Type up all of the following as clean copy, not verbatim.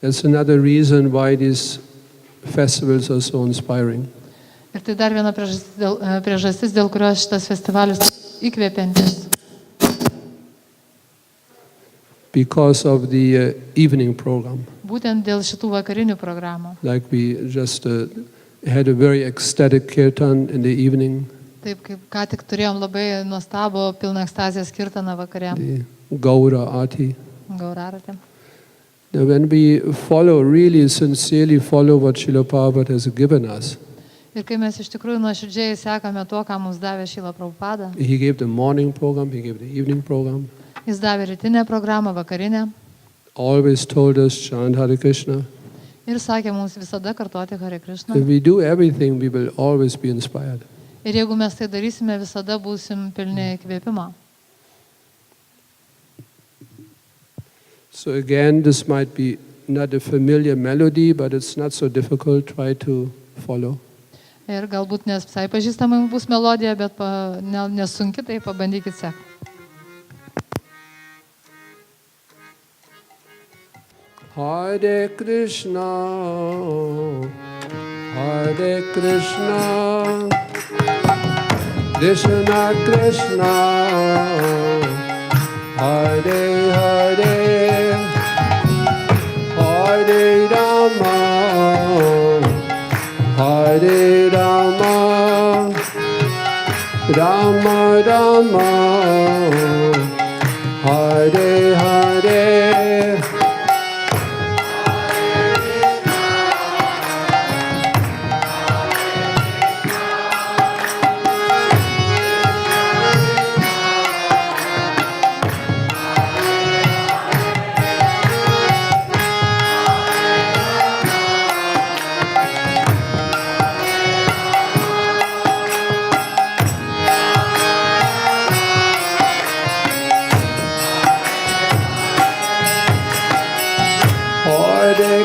That's another reason why these festivals are so inspiring. Ir tai dar viena priežastis, dėl kurios šitas festivalis įkvepiantis. Because of the evening program. Būtent dėl šitų vakarinių programų. Like we just had a very ecstatic kirtan in the evening. Taip, kaip ką tik turėjom labai nuostabų pilną ekstazijos kirtaną vakare. The Gaura Arti. Gauraratė. Now when we follow, really sincerely follow what Srila Prabhupada has given us. Ir kai mes iš tikrųjų nuoširdžiai sekame to, ką mums davė Srila Prabhupada. He gave the morning program, he gave the evening program. Jis davė rytinę programą, vakarinę. Always told us chant Hare Krishna. Ir sakė mums visada kartoti Hare Krishna. If we do everything, we will always be inspired. Ir jeigu mes tai darysime, visada būsim pilni įkvėpimo. So again, this might be not a familiar melody, but it's not so difficult. Try to follow. Ir galbūt nes visai pažįstama bus melodija, bet nesunki, tai pabandykit sekti. Hare Krishna, Hare Krishna, Krishna Krishna, Hare Hare, Hare Rama, Hare Rama, Rama Rama, Hare Hare.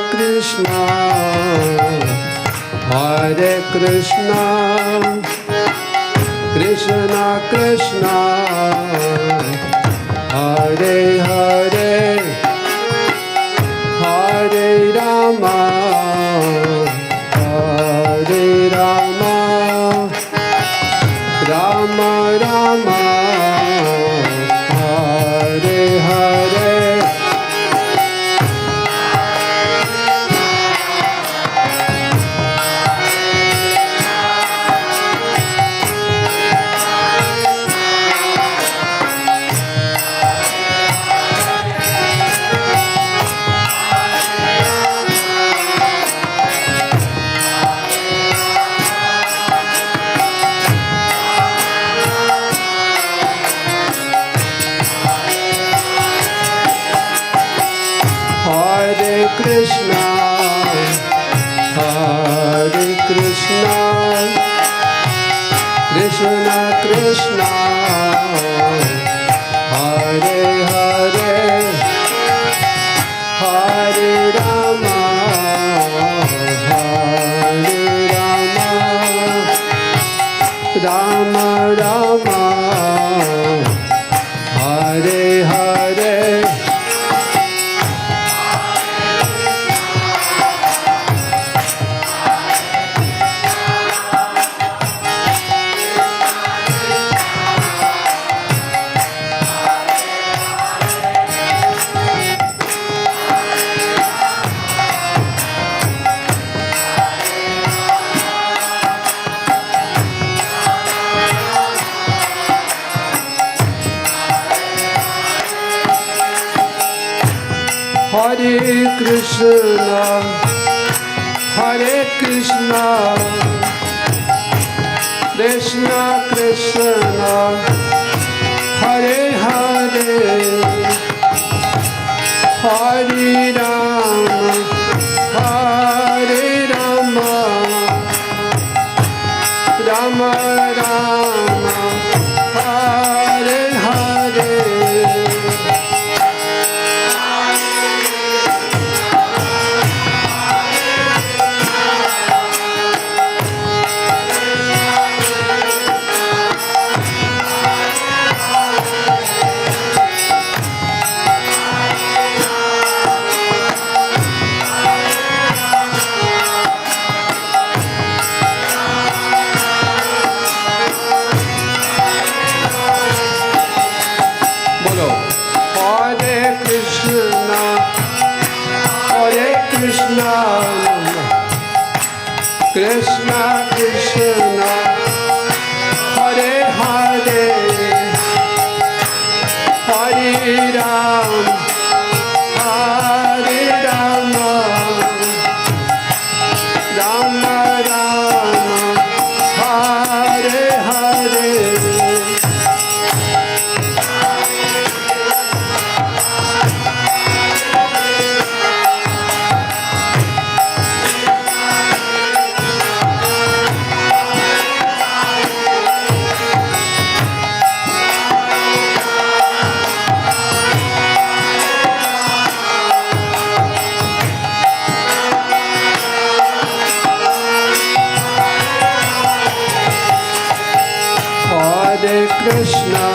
Krishna, Hare Krishna, Krishna Krishna, Hare Hare, Hare Rama, Hare Rama, Rama Rama, Hare Hare. Krishna, Hare Krishna, Krishna Krishna, Hare Hare, Hare Rama, Hare Rama, Rama Rama, Hare Hare. Hare Krishna, Hare Krishna, Krishna Krishna, Hare Hare, Hare Rama, Hare Rama, Rama Rama, Hare Hare. Krishna, Krishna Krishna, Hare Hare, Hare Ram, Hare Rama, Rama Rama, Hare Hare. Krishna,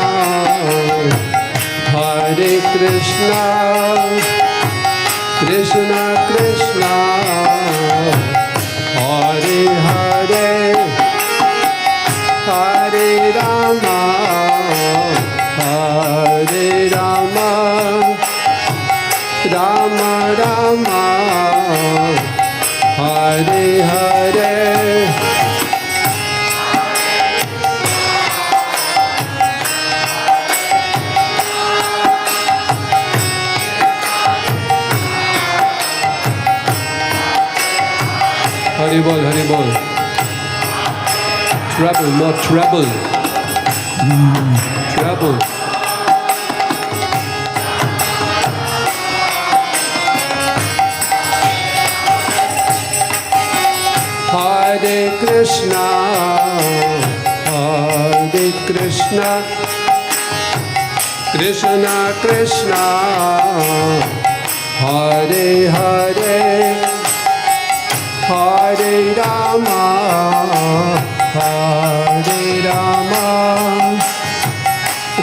Hare Krishna, Krishna Krishna, Hare Hare, Hare Rama, Hare Rama, Rama Rama, Hare Hare. Haribol, Haribol. Treble, not treble. Treble. Hare Krishna, Hare Krishna, Krishna Krishna, Hare Hare, Hare Rama, Hare Rama,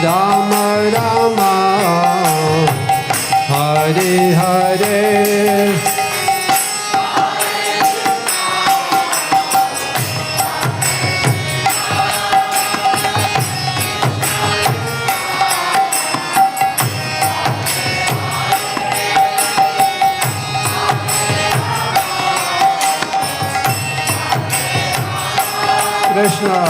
Rama Rama, Hare Hare. Krishna.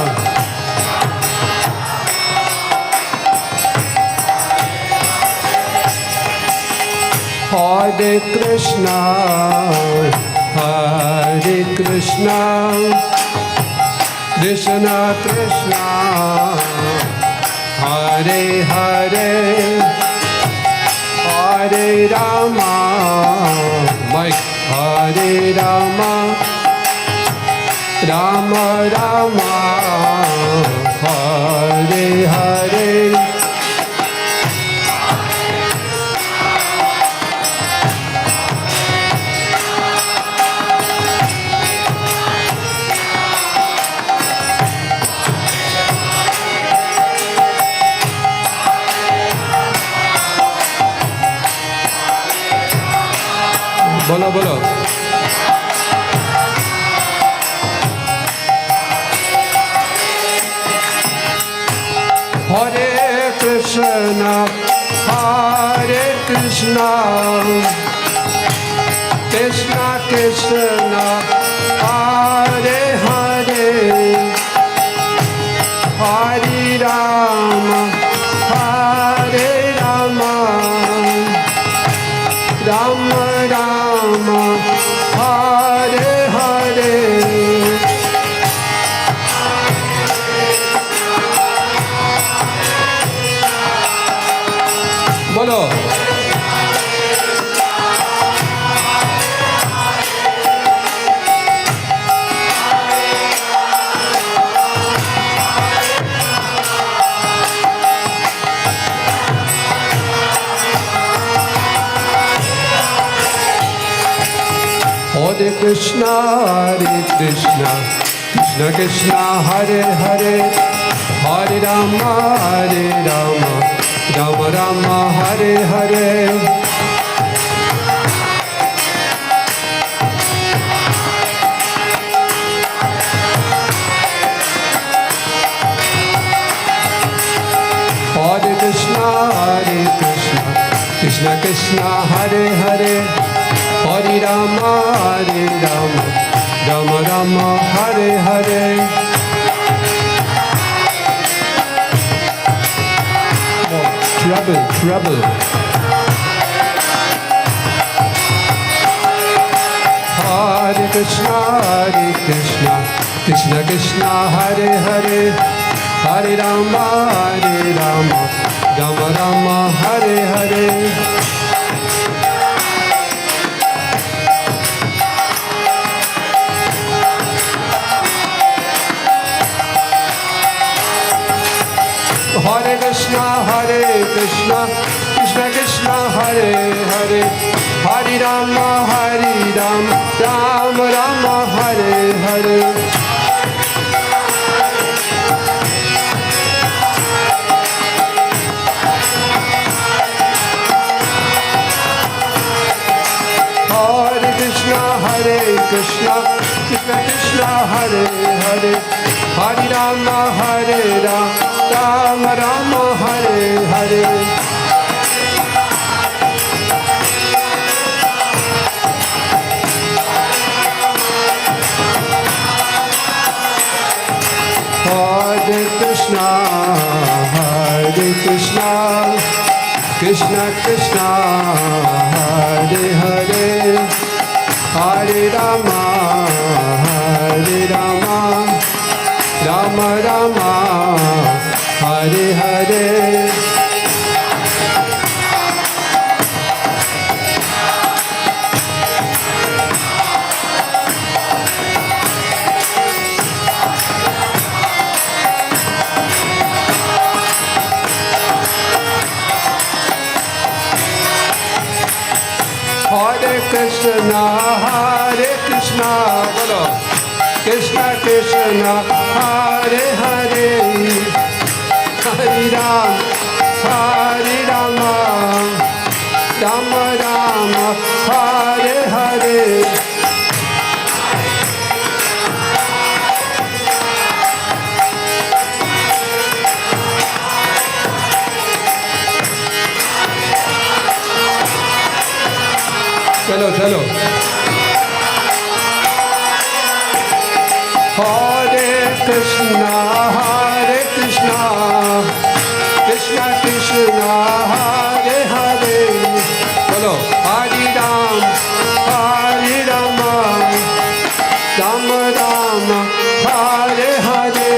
Hare Krishna, Hare Krishna, Krishna Krishna, Hare Hare, Hare Rama, Mike, Hare Rama, Rama Rama, Hare Hare. Bolo bolo. Hare Krishna, Hare Krishna, Krishna Krishna, Hare Hare, Hare Rama, Hare Rama, Rama Rama, Hare Hare. Bolo. Hare Krishna, Hare Krishna, Krishna Krishna, Hare Hare, Hare Rama, Hare Rama, Rama Rama, Hare Hare. Hare Krishna, Hare Krishna, Krishna Krishna, Hare Hare, Hare Rama, Hare Rama, Rama Rama, Hare Hare. Treble, treble. Hare Krishna, Krishna Krishna, Hare Hare, Hare Rama, Rama Rama, Hare Hare. Hare Krishna, Krishna Krishna, Hare Hare, Hare Rama, Rama Rama, Hare Hare. Hare Krishna, Krishna Krishna, Hare Hare, Hare Rama, Rama Rama, Hare Hare. Hare Krishna, Krishna Krishna, Hare Hare, Hare Rama, Rama Rama, Hare Hare. Hare Krishna, bolo. Krishna Krishna, Hare Hare, Hare Rama, Rama Rama, Hare Hare. Chalo, chalo. Hare Krishna, Krishna Krishna, Hare Hare. Bolo, Hare Rama, Rama Rama, Hare Hare.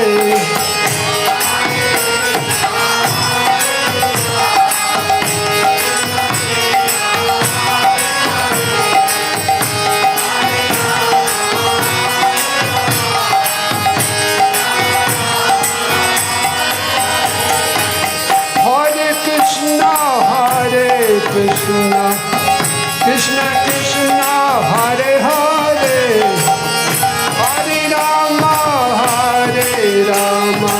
Krishna, Krishna Krishna, Hare Hare, Hare Rama,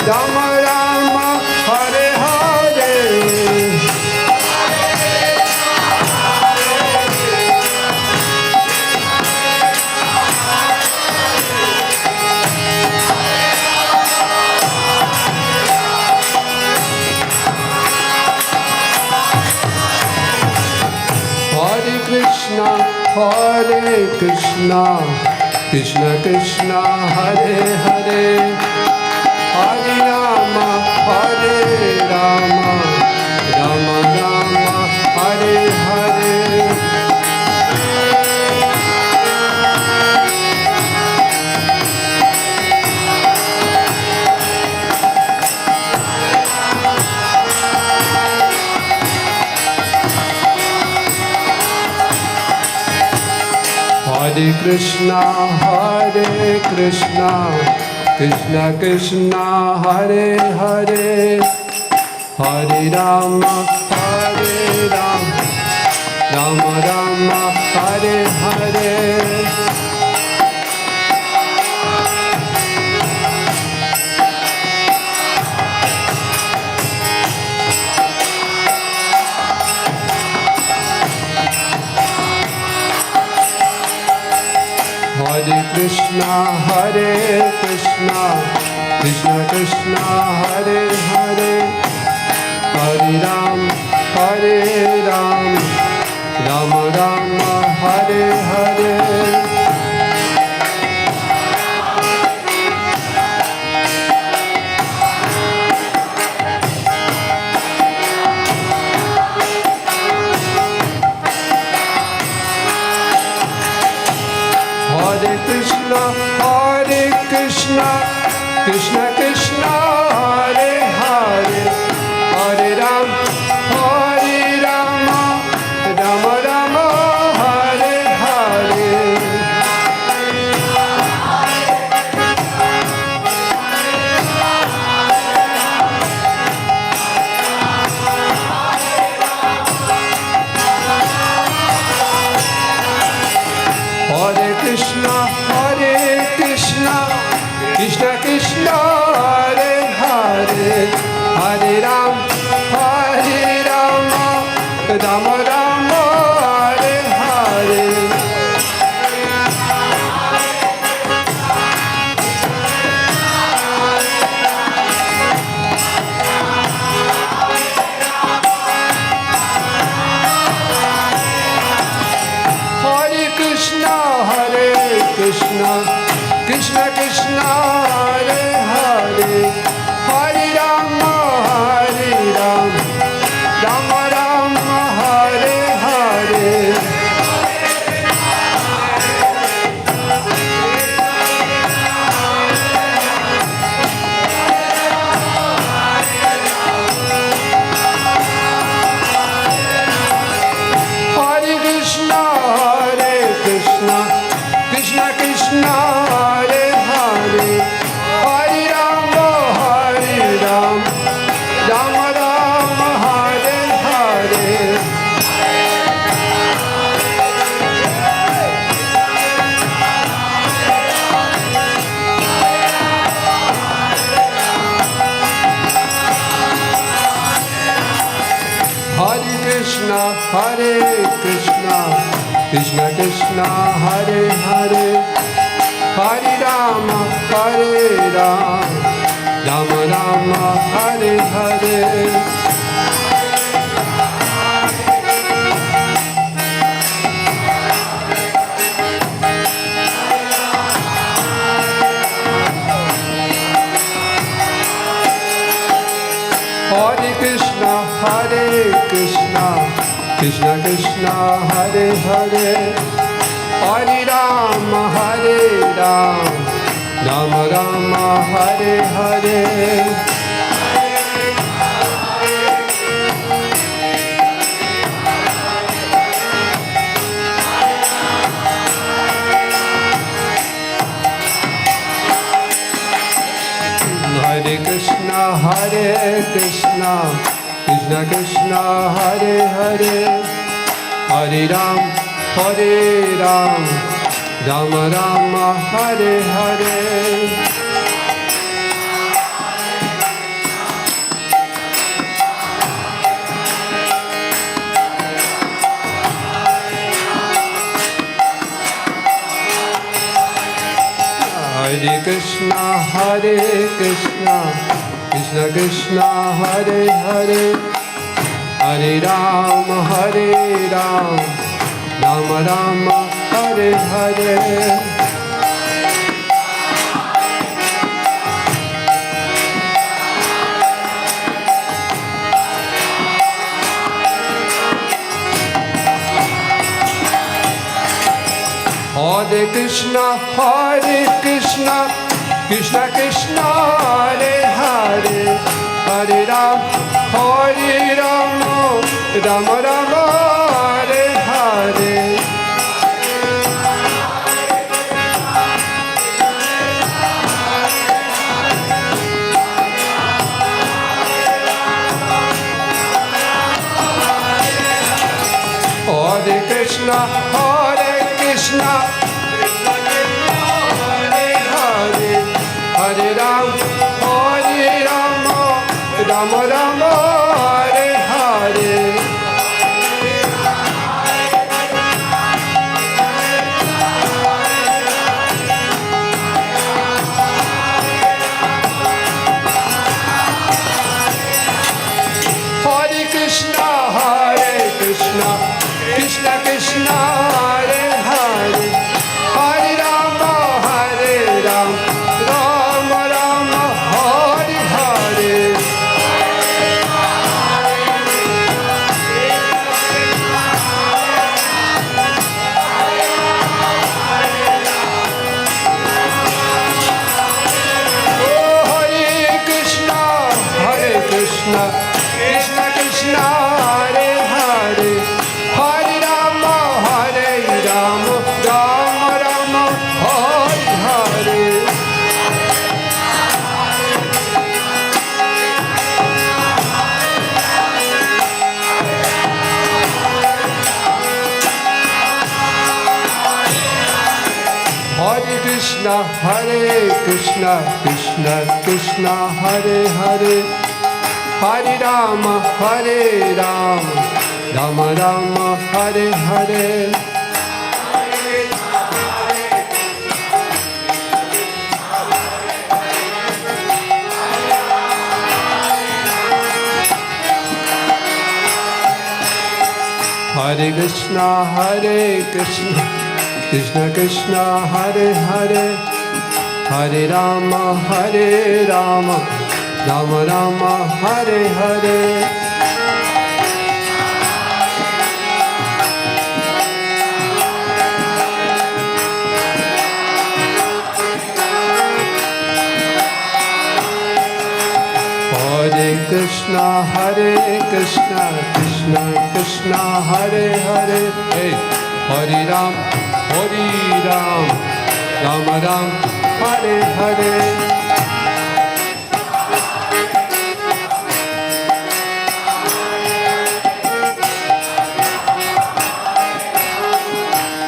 Rama Rama, Hare Hare. Krishna, Krishna Krishna, Hare Hare, Hare Rama, Rama Rama, Hare Hare. Hare Krishna, Krishna Krishna, Hare Hare, Hare Rama, Rama Rama, Hare Hare. Hare Krishna, Krishna Krishna, Hare Hare, Hare Ram, Rama Rama Hare Hare Hare Krishna, Krishna Krishna, Hare Hare, Hare Rama, Rama Rama, Hare Hare. Hare Krishna, Krishna Krishna, Hare Hare, Hare Rama, Rama Rama, Hare Hare. Hare Krishna, Krishna Krishna, Hare Hare, Hare Rama, Rama Rama, Hare Hare. Hare Krishna, Krishna Krishna, Hare Hare, Hare Rama, Rama Rama, Hare Hare. Hare Krishna, Krishna Krishna, Hare Hare, Hare Rama, Rama Rama, Hare Hare. Hare Krishna, Krishna Krishna, Hare Hare, Hare Rama, Rama Rama, Hare Hare. Hare Krishna, Krishna Krishna, Hare Hare, Hare Rama, Rama Rama, Hare Hare. Hare Krishna, Krishna Krishna, Hare Hare, Hare Rama, Rama Rama, Hare Hare. Hare Krishna, Krishna Krishna, Hare Hare, Hare Rama, Rama Rama, Hare Hare. Hare Krishna, Krishna Hare Rama, Rama Rama, Hare Hare. Hare Krishna, Krishna Hare Krishna, Krishna Krishna, Hare Hare, Hare Rama, Rama Rama, Hare Hare. Hare Krishna, Krishna Krishna, Hare Hare, Hare Rama, Rama Rama, Hare Hare. Hare Krishna, Krishna Krishna, Hare Hare, hey, Hare Ram, Rama Ram, Hare Hare.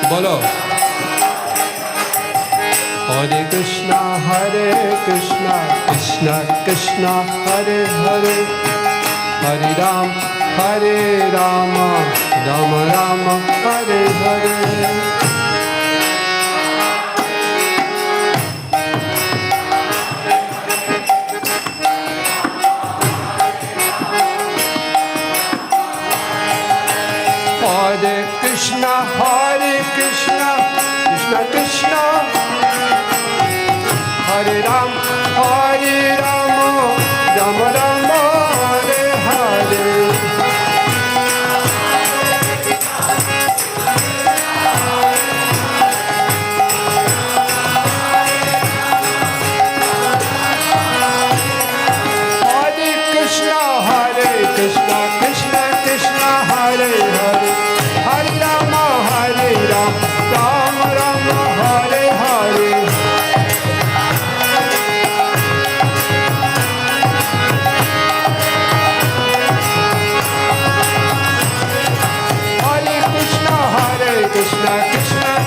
Bolo. Hare Krishna, Krishna Krishna, Hare Hare, Hare Ram, Rama Rama, Hare Hare. Hare Krishna, Krishna Krishna, Hare Ram, Rama Rama, Hare Hare. Hare Krishna, Krishna Krishna, Hare Hare, Hare Rama, Rama Rama, Hare Hare. Krishna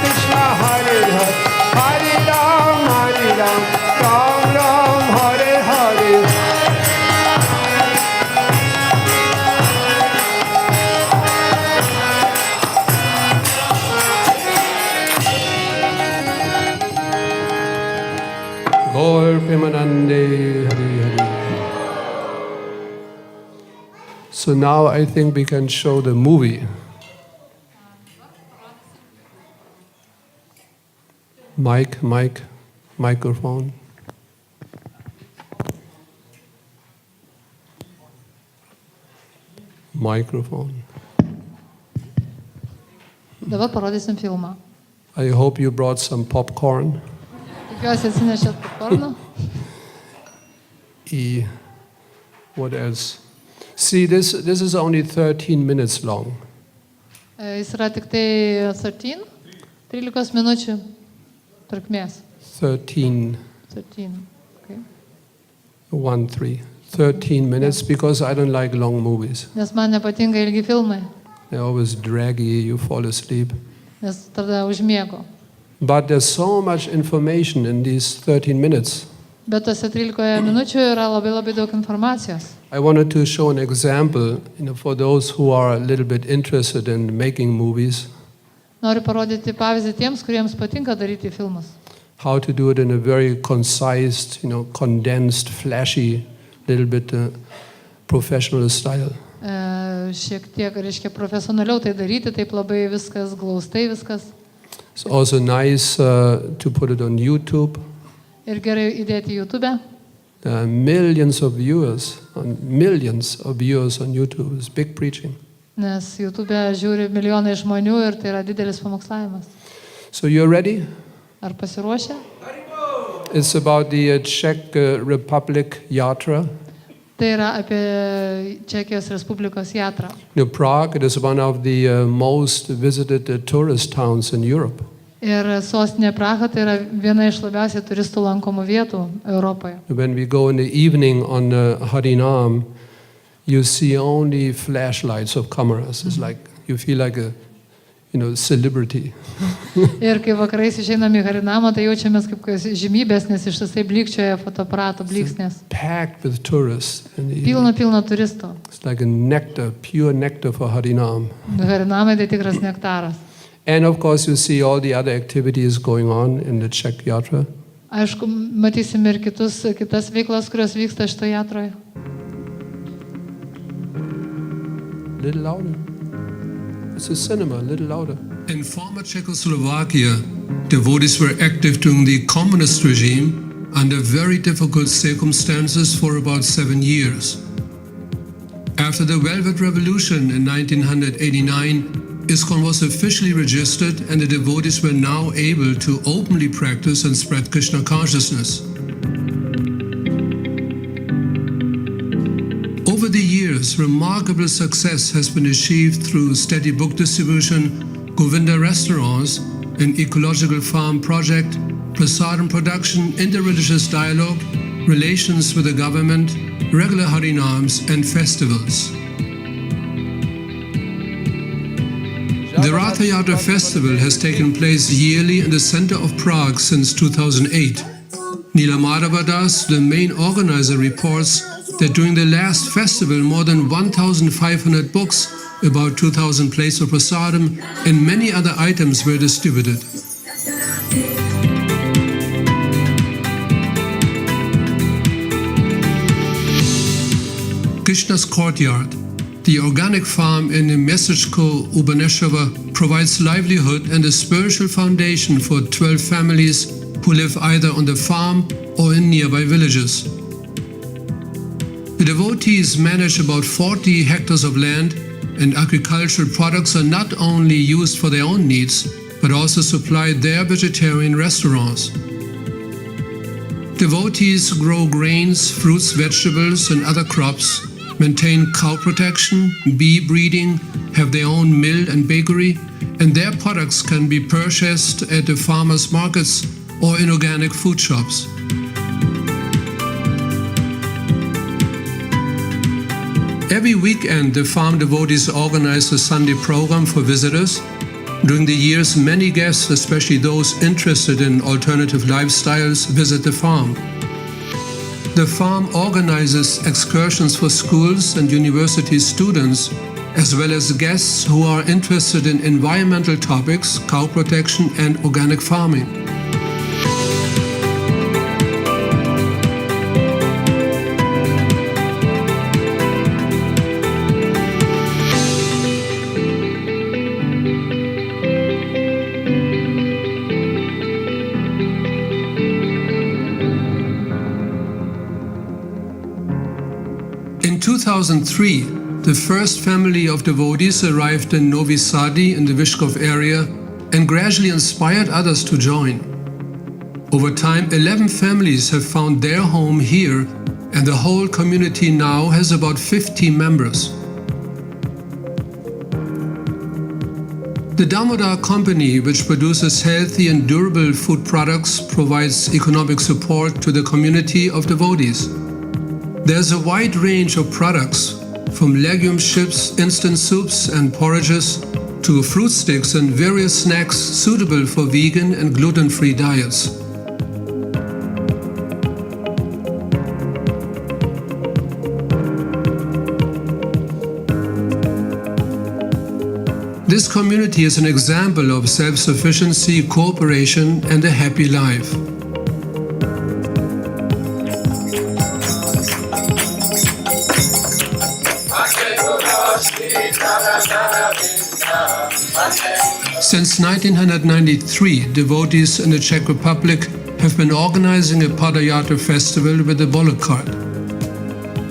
Krishna, Hare Hare, Hare Ram, Ram Ram, Hare Hare. Gaur Premanande, Hare Hare. So now I think we can show the movie. Microphone. Microphone. Dabar parodysim filmą. I hope you brought some popcorn. Tikiuosi atsinešėt popkorną. What else? See, this is only 13 minutes long. Jis yra tik tai 13 minučių trukmės. 13. 13. Okay. 13 minutes, because I don't like long movies. Nes man nepatinka ilgi filmai. They're always draggy, you fall asleep. Nes tada užmiego. But there's so much information in these 13 minutes. Bet tose 13 minučių yra labai daug informacijos. I wanted to show an example, for those who are a little bit interested in making movies. Noriu parodyti pavyzdį tiems, kuriems patinka daryti filmus. How to do it in a very concise, condensed, flashy, little bit professional style. Šiek tiek, reiškia, profesionaliau tai daryti, taip labai viskas glaustai, viskas. It's also nice to put it on YouTube. Ir gerai įdėti YouTube. Millions of viewers on YouTube. It's big preaching. Nes YouTube žiūri milijonai žmonių ir tai yra didelis pamokslavimas. So you're ready? Ar pasiruošę? It's about the Czech Republic Yatra. Tai yra apie Čekijos Respublikos jatrą. Prague, it is one of the most visited tourist towns in Europe. Ir sostinė Praha tai yra viena iš labiausiai turistų lankomų vietų Europoje. When we go in the evening on Harinam, you see only flashlights of cameras. It's like you feel like celebrity. Ir kai vakarais išeiname į Harinamą, tai jaučiamės kaip žymybės, nes ištisai blikčioja fotoaparato bliksnės. Packed with tourists. Pilna turistų. It's like a nectar, pure nectar for Harinam. Harinamai tai tikras nektaras. And of course you see all the other activities going on in the Czech Yatra. Aišku, matysime ir kitas veiklas, kurios vyksta šitoje jatroje. Little louder. It's a cinema, a little louder. In former Czechoslovakia, devotees were active during the communist regime under very difficult circumstances for about 7 years. After the Velvet Revolution in 1989, ISKCON was officially registered and the devotees were now able to openly practice and spread Krishna consciousness. Over the years, remarkable success has been achieved through steady book distribution, Govinda restaurants, an ecological farm project, prasadam production, interreligious dialogue, relations with the government, regular harinams and festivals. The Ratha Yatra festival has taken place yearly in the center of Prague since 2008. Nila Madhavadas, the main organizer, reports that during the last festival more than 1,500 books, about 2,000 plates of prasadam and many other items were distributed. Krishna's Courtyard, the organic farm in Mesečko, Ubanešova, provides livelihood and a spiritual foundation for 12 families who live either on the farm or in nearby villages. The devotees manage about 40 hectares of land, and agricultural products are not only used for their own needs, but also supply their vegetarian restaurants. Devotees grow grains, fruits, vegetables, and other crops, maintain cow protection, bee breeding, have their own mill and bakery, and their products can be purchased at the farmers' markets or in organic food shops. Every weekend, the farm devotees organize a Sunday program for visitors. During the years, many guests, especially those interested in alternative lifestyles, visit the farm. The farm organizes excursions for schools and university students, as well as guests who are interested in environmental topics, cow protection and organic farming. In 2003, the first family of devotees arrived in Novi Sadi in the Vyshkov area and gradually inspired others to join. Over time, 11 families have found their home here, and the whole community now has about 50 members. The Damodar company, which produces healthy and durable food products, provides economic support to the community of devotees. There's a wide range of products, from legume chips, instant soups and porridges, to fruit sticks and various snacks suitable for vegan and gluten-free diets. This community is an example of self-sufficiency, cooperation, and a happy life. Since 1993, devotees in the Czech Republic have been organizing a Padayatra festival with a bullock cart.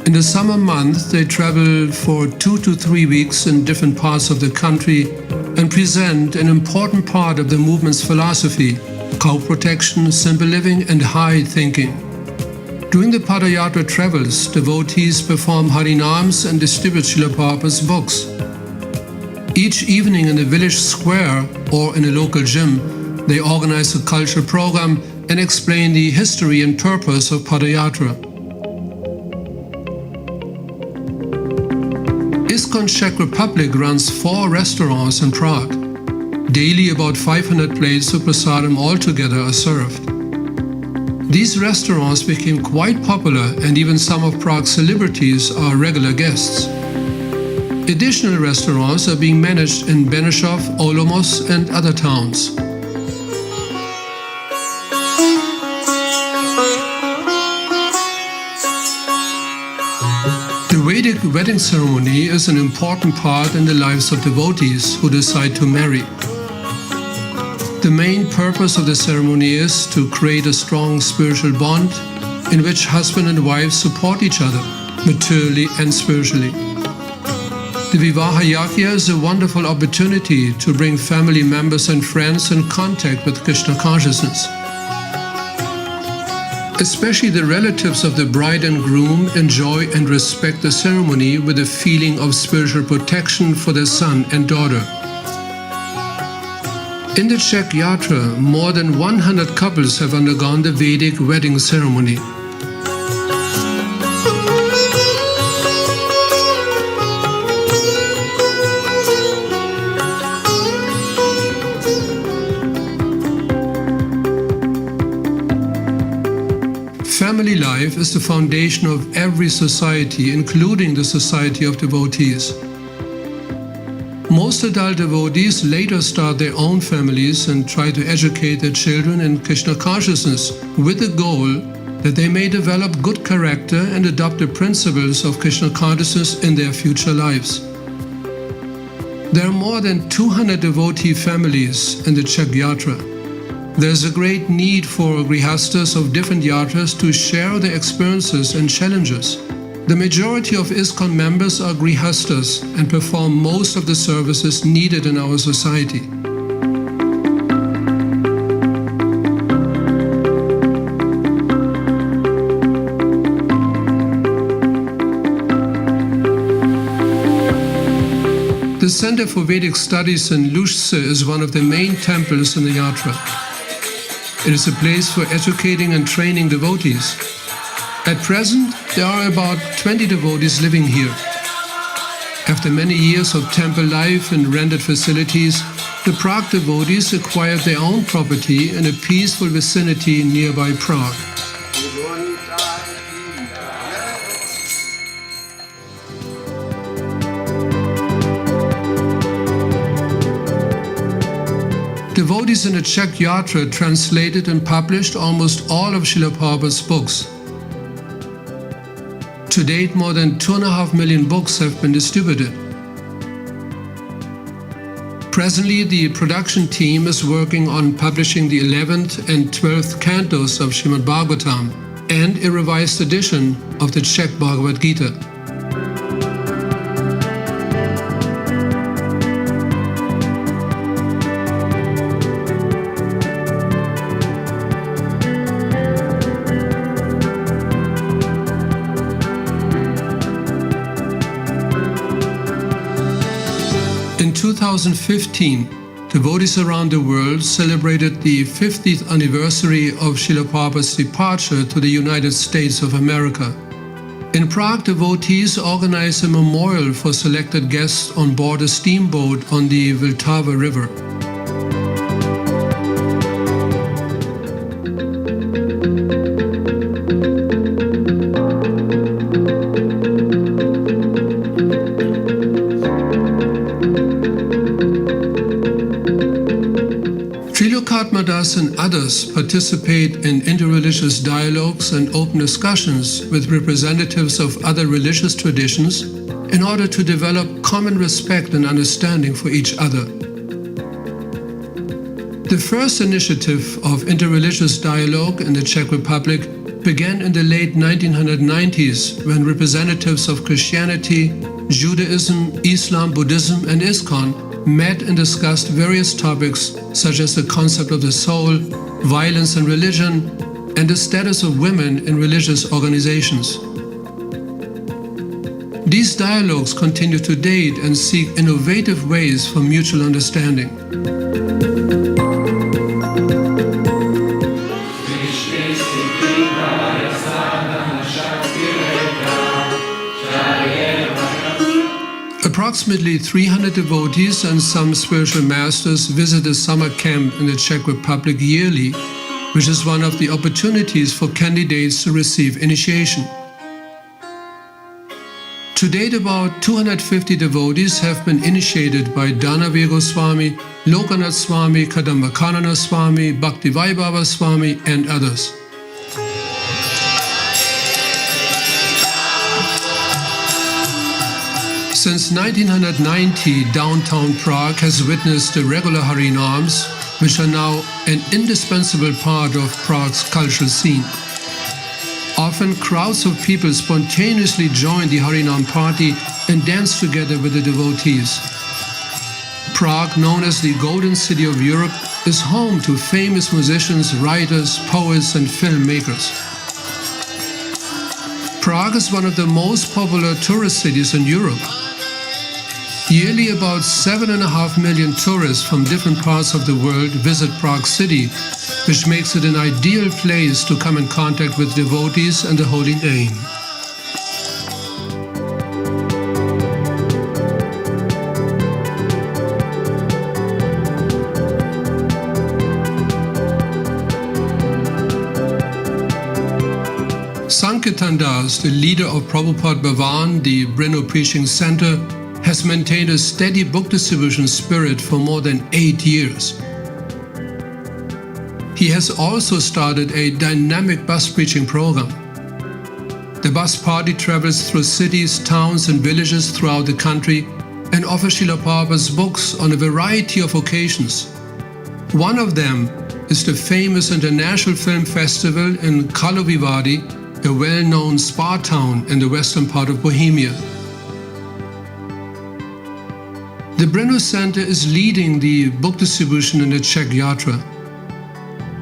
In the summer months, they travel for 2 to 3 weeks in different parts of the country and present an important part of the movement's philosophy: cow protection, simple living, and high thinking. During the Padayatra travels, devotees perform harinams and distribute Srila Prabhupada's books. Each evening in the village square or in a local gym, they organize a cultural program and explain the history and purpose of Padayatra. ISKCON Czech Republic runs 4 restaurants in Prague. Daily about 500 plates of prasadam altogether are served. These restaurants became quite popular, and even some of Prague's celebrities are regular guests. Additional restaurants are being managed in Benešov, Olomouc and other towns. The Vedic wedding ceremony is an important part in the lives of devotees who decide to marry. The main purpose of the ceremony is to create a strong spiritual bond in which husband and wife support each other, materially and spiritually. The Vivaha Yajna is a wonderful opportunity to bring family members and friends in contact with Krishna consciousness. Especially the relatives of the bride and groom enjoy and respect the ceremony with a feeling of spiritual protection for their son and daughter. In the Czech Yatra, more than 100 couples have undergone the Vedic wedding ceremony. Family life is the foundation of every society, including the society of devotees. Most adult devotees later start their own families and try to educate their children in Krishna consciousness with the goal that they may develop good character and adopt the principles of Krishna consciousness in their future lives. There are more than 200 devotee families in the Czech Yatra. There is a great need for grihastas of different yatras to share their experiences and challenges. The majority of ISKCON members are grihastas and perform most of the services needed in our society. The Center for Vedic Studies in Lužce is one of the main temples in the yatra. It is a place for educating and training devotees. At present, there are about 20 devotees living here. After many years of temple life in rented facilities, the Prague devotees acquired their own property in a peaceful vicinity nearby Prague. Devotees in the Czech Yatra translated and published almost all of Srila Prabhupada's books. To date, more than 2.5 million books have been distributed. Presently, the production team is working on publishing the 11th and 12th cantos of Srimad Bhagavatam and a revised edition of the Czech Bhagavad Gita. In 2015, devotees around the world celebrated the 50th anniversary of Srila Prabhupada's departure to the United States of America. In Prague, devotees organized a memorial for selected guests on board a steamboat on the Vltava River. Madas and others participate in interreligious dialogues and open discussions with representatives of other religious traditions in order to develop common respect and understanding for each other. The first initiative of interreligious dialogue in the Czech Republic began in the late 1990s when representatives of Christianity, Judaism, Islam, Buddhism and ISKCON met and discussed various topics such as the concept of the soul, violence and religion, and the status of women in religious organizations. These dialogues continue to date and seek innovative ways for mutual understanding. Approximately 300 devotees and some spiritual masters visit a summer camp in the Czech Republic yearly, which is one of the opportunities for candidates to receive initiation. To date, about 250 devotees have been initiated by Dhanavir Swami, Lokanath Swami, Kadambakanana Swami, Bhakti Vaibhava Swami, and others. Since 1990, downtown Prague has witnessed the regular Harinams, which are now an indispensable part of Prague's cultural scene. Often crowds of people spontaneously join the Harinam party and dance together with the devotees. Prague, known as the Golden City of Europe, is home to famous musicians, writers, poets, and filmmakers. Prague is one of the most popular tourist cities in Europe. Yearly, about 7.5 million tourists from different parts of the world visit Prague City, which makes it an ideal place to come in contact with devotees and the holy name. Sankirtan Das, the leader of Prabhupada Bhavan, the Brno Preaching Center, has maintained a steady book distribution spirit for more than 8 years. He has also started a dynamic bus preaching program. The bus party travels through cities, towns, and villages throughout the country and offers Srila Prabhupada's books on a variety of occasions. One of them is the famous International Film Festival in Karlovy Vary, a well-known spa town in the western part of Bohemia. The Brno Center is leading the book distribution in the Czech Yatra.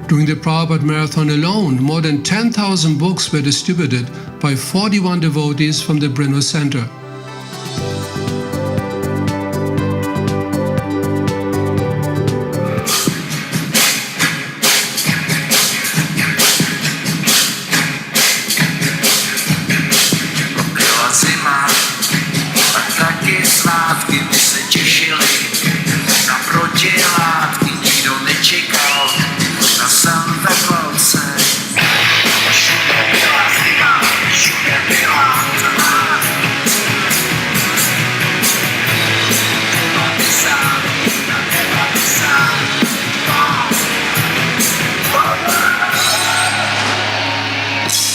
During the Prabhupada Marathon alone, more than 10,000 books were distributed by 41 devotees from the Brno Center.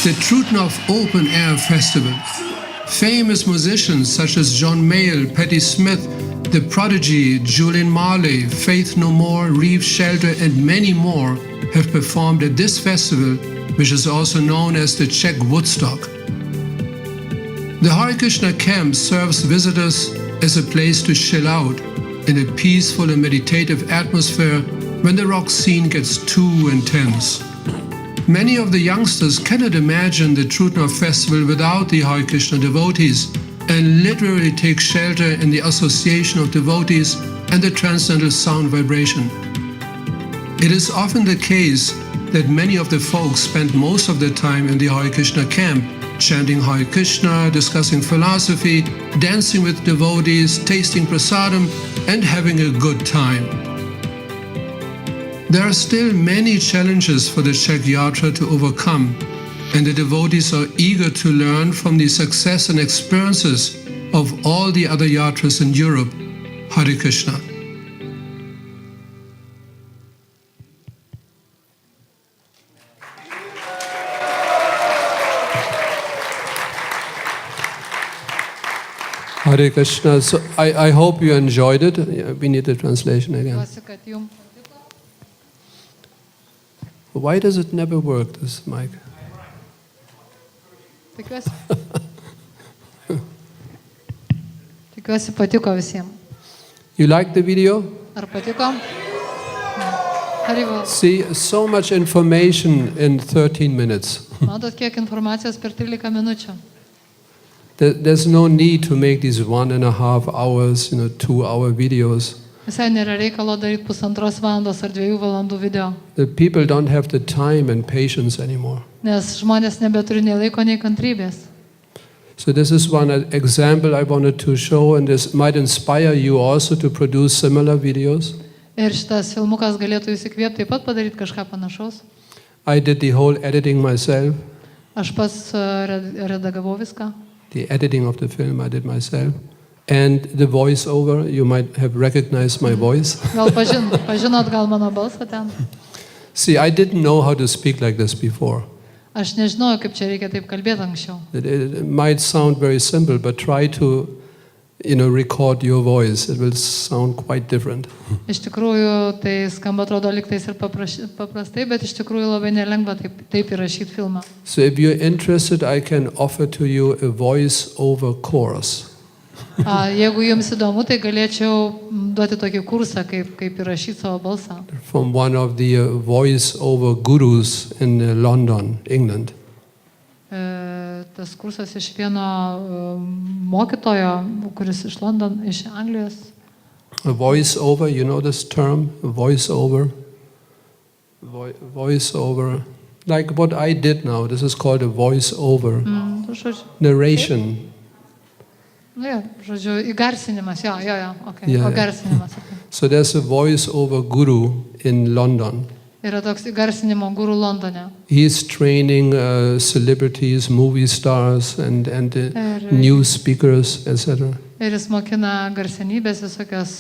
The Trutnov Open Air Festival. Famous musicians such as John Mayall, Patti Smith, The Prodigy, Julian Marley, Faith No More, Reeve Shelter, and many more have performed at this festival, which is also known as the Czech Woodstock. The Hare Krishna camp serves visitors as a place to chill out in a peaceful and meditative atmosphere when the rock scene gets too intense. Many of the youngsters cannot imagine the Trutnov festival without the Hare Krishna devotees and literally take shelter in the association of devotees and the transcendental sound vibration. It is often the case that many of the folks spend most of their time in the Hare Krishna camp, chanting Hare Krishna, discussing philosophy, dancing with devotees, tasting prasadam, and having a good time. There are still many challenges for the Czech Yatra to overcome, and the devotees are eager to learn from the success and experiences of all the other yatras in Europe. Hare Krishna. Hare Krishna. So I hope you enjoyed it. Yeah, we need the translation again. Why does it never work, this mic? Tikiuosi patiko visiems. You like the video? Ar patiko? Harival. See, so much information in 13 minutes. Matot, kiek informacijos per 13 minučių. There's no need to make these 1.5 hours, 2-hour videos. Visai nėra reikalo daryti 1,5 valandos ar 2 valandų video. The people don't have the time and patience anymore. Nes žmonės nebeturi nei laiko, nei kantrybės. So this is one example I wanted to show, and this might inspire you also to produce similar videos. Ir šitas filmukas galėtų jūs įkvėpti taip pat padaryti kažką panašaus. I did the whole editing myself. Aš pats redagavau viską. The editing of the film I did myself. And the voiceover, you might have recognized my voice. Gal pažinot gal mano balsą ten. See, I didn't know how to speak like this before. Aš nežinojau, kaip čia reikia taip kalbėti anksčiau. It might sound very simple, but try to, record your voice. It will sound quite different. Iš tikrųjų, tai skamba atrodo liktais ir paprastai, bet iš tikrųjų labai nelengva taip įrašyti filmą. So if you're interested, I can offer to you a voice-over course. Jeigu jums įdomu, tai galėčiau duoti tokį kursą, kaip įrašyti savo balsą. From one of the voice-over gurus in London, England. Tas kursas iš vieno mokytojo, kuris iš Anglijos. A voice-over, you know this term? Voice-over. Voice-over. Like what I did now, this is called a voice-over. Narration. Žodžiu, įgarsinimas, okay. Yeah. Įgarsinimas. So there's a voice-over guru in London. Yra toks įgarsinimo guru Londone. He's training celebrities, movie stars, and new speakers, etc. Ir jis mokina garsenybės, visokias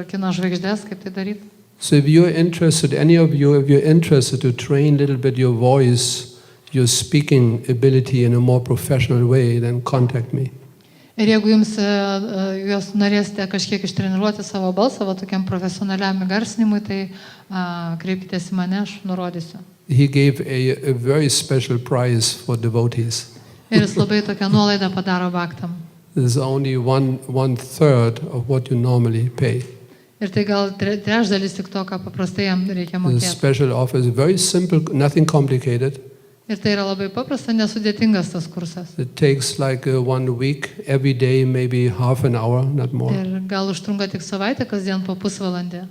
kino žvaigždės, kaip tai daryti. So if you're interested, any of you, if you're interested to train a little bit your voice, your speaking ability in a more professional way, then contact me. Ir jeigu jūs norėsite kažkiek ištreniruoti savo balsą, tokiam profesionaliam įgarsinimui, tai kreipkitės į mane, aš nurodysiu. He gave a very special prize for devotees. Ir jis labai tokią nuolaidą padaro bhaktam. This is only one third of what you normally pay. Ir tai gal trečdalis tik to, ką paprastai jam reikia The mokėti. special offer is very simple, nothing complicated. Ir tai yra labai paprasta, nesudėtingas tas kursas. It takes like 1 week, every day maybe half an hour, not more. Ir gal užtrunka tik savaitę, kasdien po pusvalandį.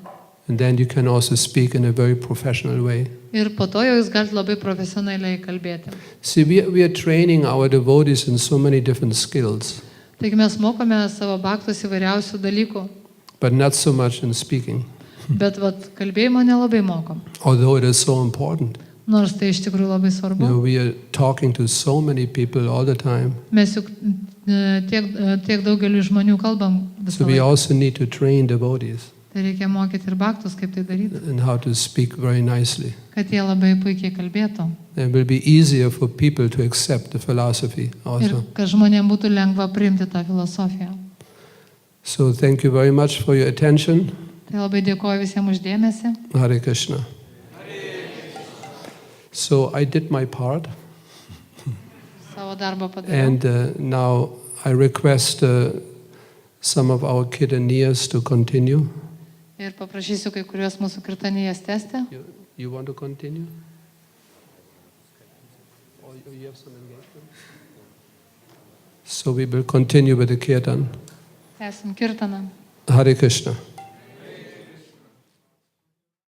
And then you can also speak in a very professional way. Ir po to jau jūs galite labai profesionaliai kalbėti. See, we are training our devotees in so many different skills, Taigi mes mokome savo bhaktus įvairiausių dalykų, but not so much in speaking, bet kalbėjimo nelabai mokom. although it is so important. Nors tai iš tikrųjų labai svarbu. We are talking to so many people all the time. Mes juk tiek daugeliu žmonių kalbam visą So we laiką. also need to train devotees Tai reikia mokyti ir bhaktus, kaip tai daryti, and how to speak very nicely. kad jie labai puikiai kalbėtų. It will be easier for people to accept the philosophy Ir also. kad žmonėms būtų lengva priimti tą filosofiją. So thank you very much for your attention. Tai labai dėkoju visiems uždėmesi. Hare Krishna. So I did my part, Savo darbą padariau. and now I request some of our kirtaniers to continue. Ir paprašysiu kai kuriuos mūsų kirtanijas tęsti. You want to continue? Or you have some engagement? So we will continue with the kirtan. Tęsim kirtaną. Hare Krishna.